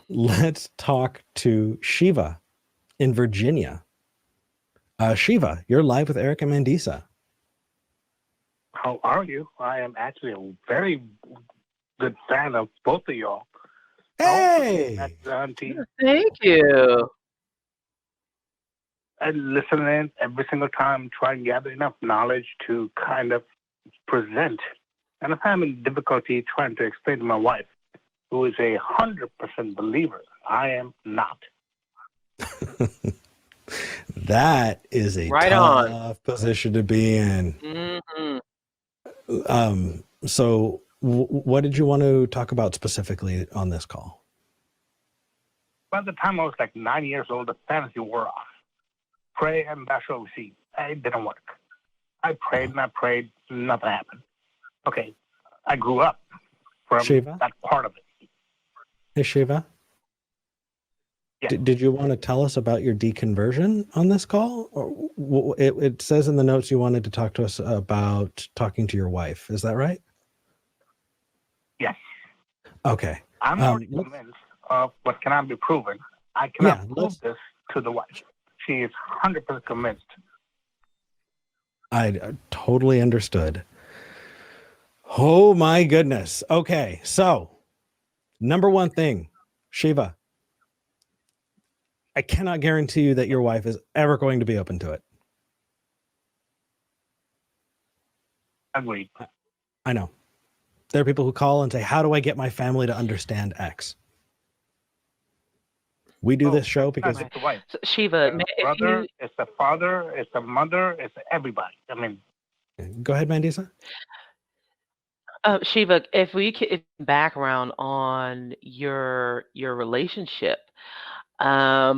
Let's talk to Shiva in Virginia. Shiva, you're live with Eric and Mandisa. How are you? I am actually a very good fan of both of y'all. Hey! Thank you. I listen in every single time, try and gather enough knowledge to kind of present. And I'm having difficulty trying to explain to my wife, who is 100% believer. I am not. That is a Right tough position to be in. Mm-hmm. So what did you want to talk about specifically on this call? By the time I was like 9 years old, the fantasy wore off. Pray and thou shalt receive. It didn't work. I prayed and I prayed, nothing happened. Okay, I grew up from Shiva? that part of it. Hey, Shiva? Yes. Did you want to tell us about your deconversion on this call? Or it says in the notes you wanted to talk to us about talking to your wife. Is that right? Yes. Okay. I'm already convinced of what cannot be proven. I cannot prove this to the wife. She is 100% convinced. I totally understood. Oh my goodness. Okay, so number one thing, Shiva, I cannot guarantee you that your wife is ever going to be open to it. Agreed. I know. There are people who call and say, how do I get my family to understand X? We do this show because it's the wife. So, Shiva, it's the brother, it's the father, it's the mother, it's everybody. I mean, go ahead, Mandisa. Shiva, if we could background on your relationship, how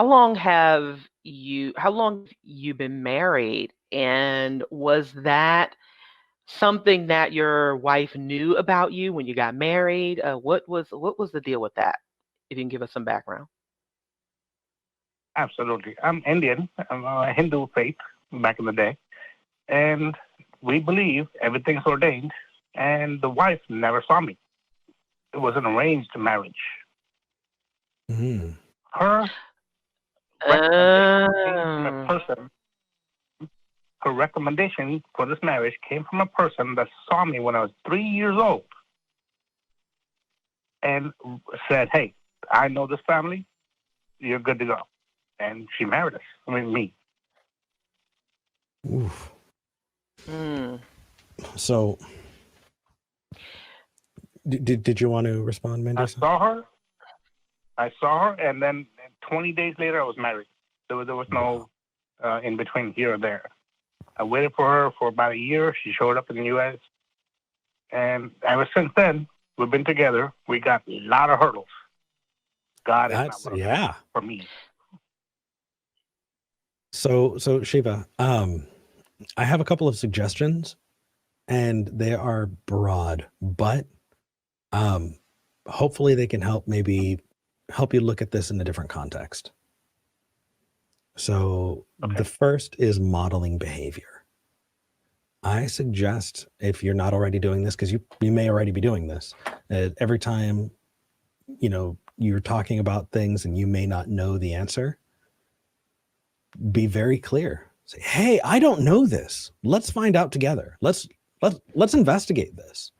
long have you been married, and was that something that your wife knew about you when you got married? What was the deal with that? If you can give us some background. Absolutely. I'm Indian. I'm a Hindu faith back in the day. And we believe everything's ordained. And the wife never saw me. It was an arranged marriage. Mm. Her recommendation came from a person. Her recommendation for this marriage came from a person that saw me when I was 3 years old. And said, hey, I know this family. You're good to go. And she married us. I mean, me. Oof. So, did you want to respond, Mandisa? I saw her, and then 20 days later, I was married. There was no in between here or there. I waited for her for about a year. She showed up in the U.S. And ever since then, we've been together. We got a lot of hurdles. God is not one of them for me. So Shiva, I have a couple of suggestions, and they are broad, but hopefully they can help you look at this in a different context. So the first is modeling behavior. I suggest, if you're not already doing this, because you may already be doing this, every time you're talking about things and you may not know the answer, be very clear. Say, hey, I don't know this. Let's find out together. Let's investigate this.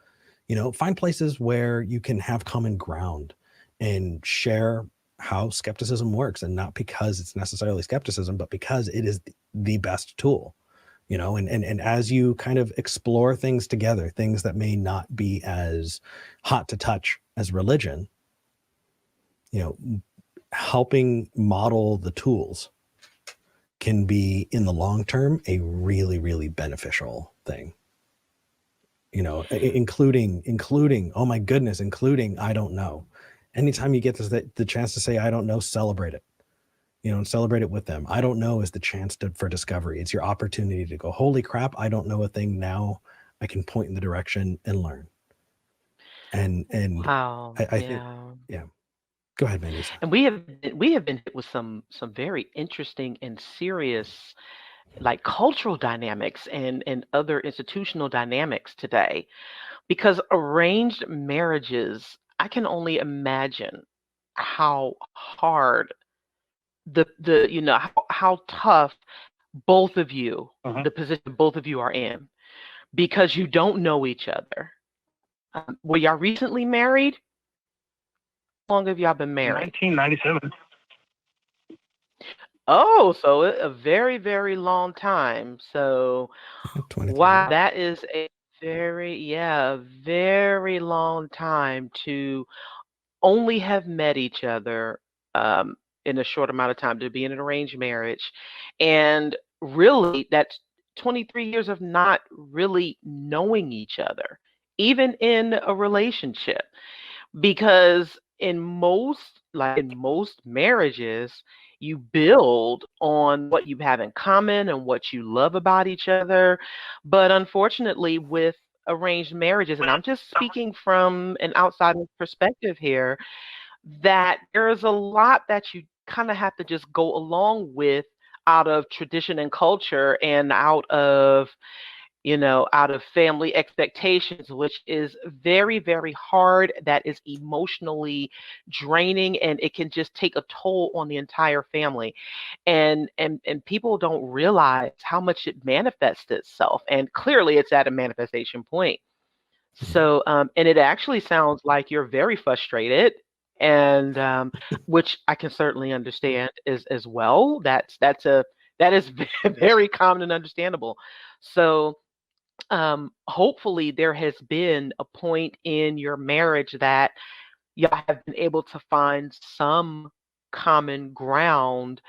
Find places where you can have common ground and share how skepticism works, and not because it's necessarily skepticism, but because it is the best tool. And as you kind of explore things together, things that may not be as hot to touch as religion, helping model the tools can be, in the long term, a really, really beneficial thing. Including, oh my goodness, including, I don't know. Anytime you get the chance to say, I don't know, celebrate it, and celebrate it with them. I don't know is the chance for discovery. It's your opportunity to go, holy crap, I don't know a thing. Now I can point in the direction and learn. And wow. I think, yeah. Go ahead, Mandisa. And we have been hit with some very interesting and serious, like, cultural dynamics and other institutional dynamics today, because arranged marriages, I can only imagine how hard the you know how tough both of you, the position both of you are in, because you don't know each other. Were y'all recently married? How long have y'all been married? 1997. Oh, so a very, very long time. So, 23 wow, years. that is a very long time to only have met each other in a short amount of time, to be in an arranged marriage. And really, that's 23 years of not really knowing each other, even in a relationship. Because in most marriages, you build on what you have in common and what you love about each other. But unfortunately, with arranged marriages, and I'm just speaking from an outsider's perspective here, that there is a lot that you kind of have to just go along with out of tradition and culture, and out of family expectations, which is very, very hard. That is emotionally draining, and it can just take a toll on the entire family. And people don't realize how much it manifests itself. And clearly it's at a manifestation point. So, and it actually sounds like you're very frustrated, and which I can certainly understand as well. That is very common and understandable. So, hopefully there has been a point in your marriage that y'all have been able to find some common ground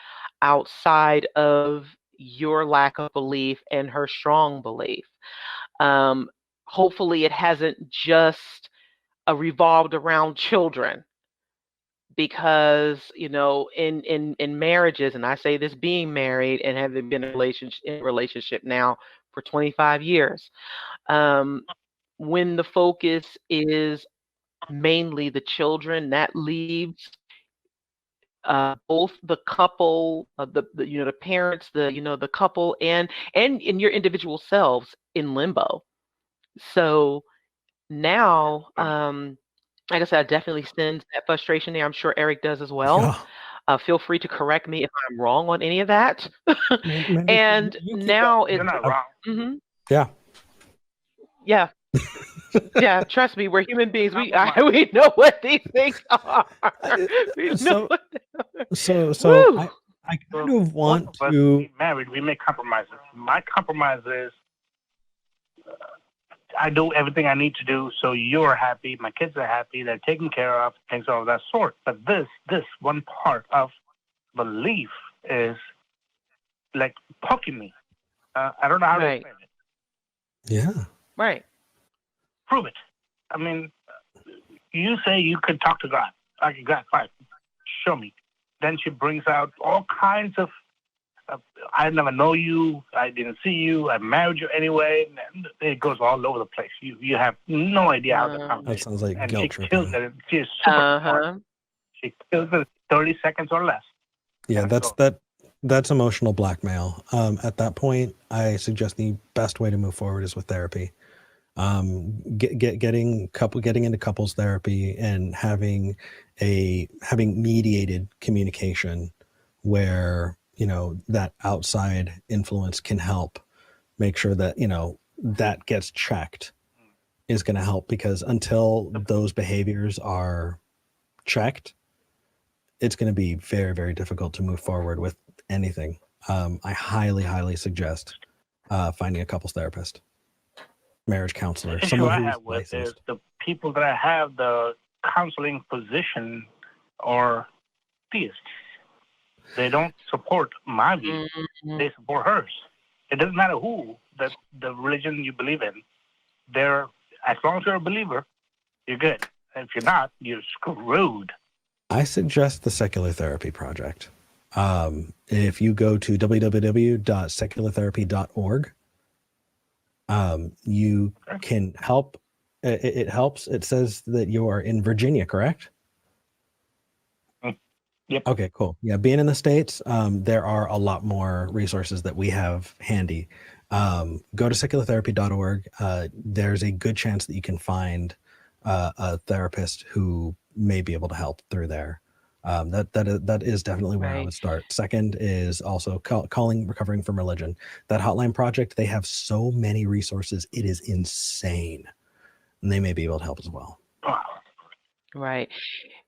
outside of your lack of belief and her strong belief. Um, Hopefully it hasn't just revolved around children, because in marriages, and I say this being married and having been in a relationship now for 25 years, when the focus is mainly the children, that leaves both the couple, the parents, the couple, and in your individual selves in limbo. So now, like I said, I definitely sense that frustration there. I'm sure Eric does as well. Feel free to correct me if I'm wrong on any of that. And now You're not wrong. Mhm. Yeah. Yeah. Yeah, trust me, we're human beings. We know what these things are. We know what they are. So Woo! I kind of want Both of us to. get married. We make compromises. My compromise is I do everything I need to do so you're happy, my kids are happy, they're taken care of, things of that sort. But this one part of belief is like poking me. I don't know how to Right. explain it. Yeah. Right. Prove it. I mean, you say you could talk to God. Okay, God, fine. Show me. Then she brings out all kinds of, I never know you, I didn't see you, I married you anyway. And it goes all over the place. You have no idea how the conversation. That sounds like and guilt she tripping. kills it. She is super smart. She kills it in 30 seconds or less. Yeah, that's emotional blackmail. At that point, I suggest the best way to move forward is with therapy. Getting into couples therapy and having mediated communication where that outside influence can help make sure that that gets checked is going to help, because until those behaviors are checked, it's going to be very, very difficult to move forward with anything. I highly suggest finding a couples therapist, marriage counselor, The someone issue I who's have with is licensed. the people that have the counseling position are theists. They don't support my view. They support hers. It doesn't matter who the religion you believe in. As long as you're a believer, you're good. And if you're not, you're screwed. I suggest the Secular Therapy Project. If you go to www.seculartherapy.org, you can help. It helps. It says that you are in Virginia, correct? Yep. Okay, cool. Yeah, being in the States, there are a lot more resources that we have handy. Go to seculartherapy.org. There's a good chance that you can find a therapist who may be able to help through there. That is definitely where I Right. would start. Second is also calling Recovering from Religion. That hotline project, they have so many resources. It is insane. And they may be able to help as well. Wow. Right.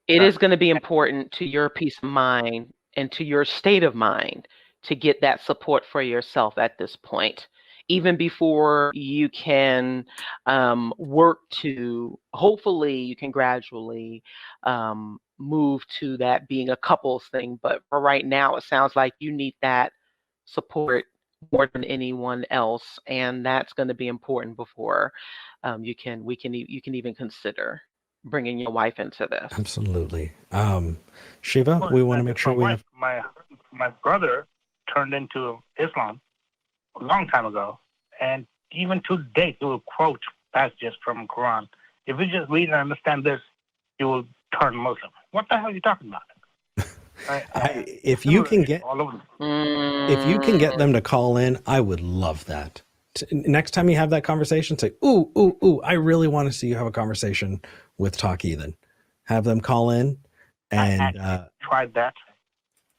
It is going to be important to your peace of mind and to your state of mind to get that support for yourself at this point, even before you can work to, hopefully, you can gradually move to that being a couples thing. But for right now, it sounds like you need that support more than anyone else, and that's going to be important before you can even consider bringing your wife into this. Absolutely. Shiva, Well, we want to not make just sure we have. my brother turned into Islam a long time ago, and even to date, he will quote passages from Quran. If you just read and understand this, you will turn Muslim. What the hell are you talking about? If you can get all over. if you can get them to call in, I would love that. Next time you have that conversation, say, ooh, I really want to see you have a conversation with Talk Heathen. Have them call in and I tried that.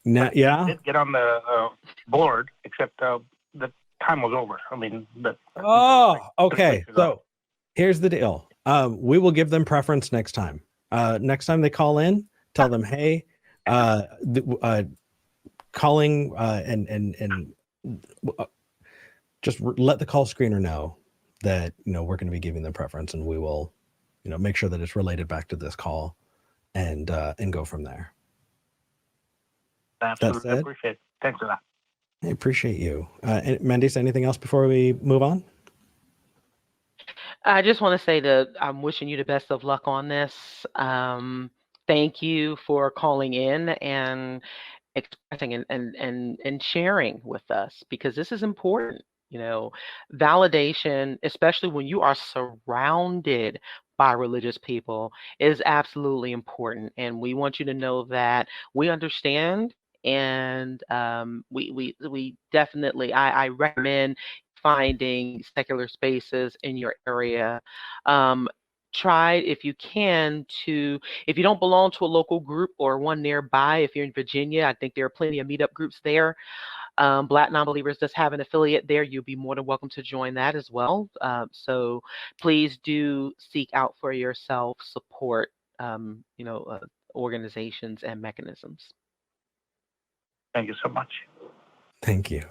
yeah. Did get on the board, except the time was over. I mean, Okay. So here's the deal. We will give them preference next time. Next time they call in, tell them, hey, calling and just let the call screener know that we're going to be giving them preference, and we will make sure that it's related back to this call and go from there. Absolutely appreciate it. Thanks for that. I appreciate you. Mandisa, anything else before we move on? I just want to say that I'm wishing you the best of luck on this. Thank you for calling in and expressing and sharing with us, because this is important. Validation, especially when you are surrounded by religious people, is absolutely important. And we want you to know that we understand. And we definitely, I recommend finding secular spaces in your area. Try, if you can, if you don't belong to a local group or one nearby, if you're in Virginia, I think there are plenty of meetup groups there. Black Nonbelievers does have an affiliate there. You'll be more than welcome to join that as well. So please do seek out for yourself support, organizations and mechanisms. Thank you so much. Thank you.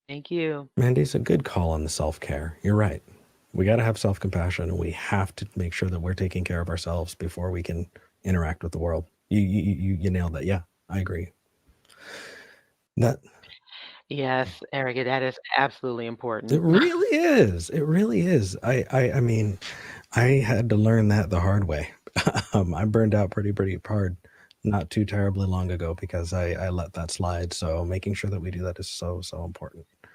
Thank you. Mandy's a good call on the self-care. You're right. We got to have self-compassion, and we have to make sure that we're taking care of ourselves before we can interact with the world. You nailed that. Yeah, I agree. Yes, Erica, that is absolutely important. It really is. It really is. I mean, I had to learn that the hard way. I burned out pretty hard not too terribly long ago because I let that slide. So making sure that we do that is so important.